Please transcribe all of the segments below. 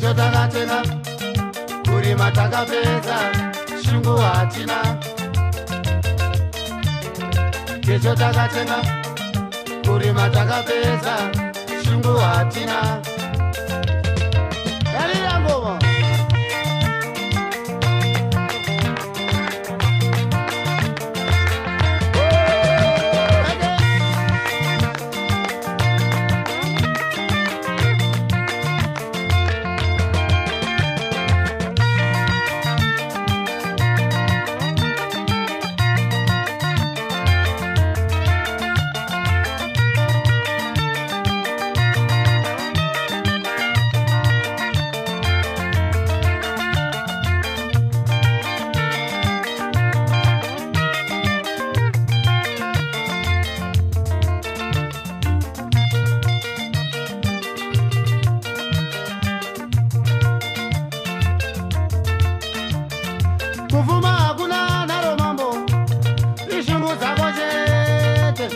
kesho takatenga kurima takapedza shungu hatina kesho takatenga kurima takapedza shungu hatina yarira ngoma kuvuma hakuna naro mambo ishungu dzako chete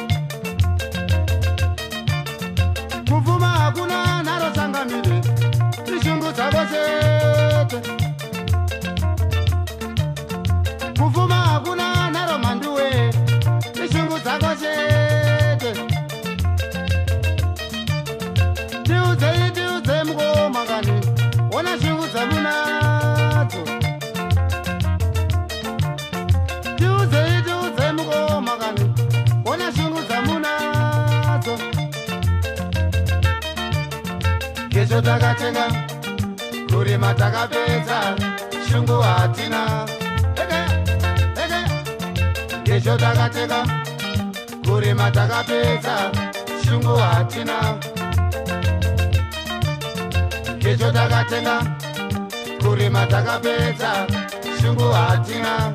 kuvuma hakuna naro tsangamire ishungu dzako chete kuvuma hakuna naro manduwe ishungu dzako chete tiudze mukomangani ona shungu dzamunadzo tiudze mukomangani ona shungu dzamunadzo kesho takatenga kurima takapedza shungu hatina kesho takatenga kurima takapedza shungu hatina kesho takatenga kurima takapedza shungu hatina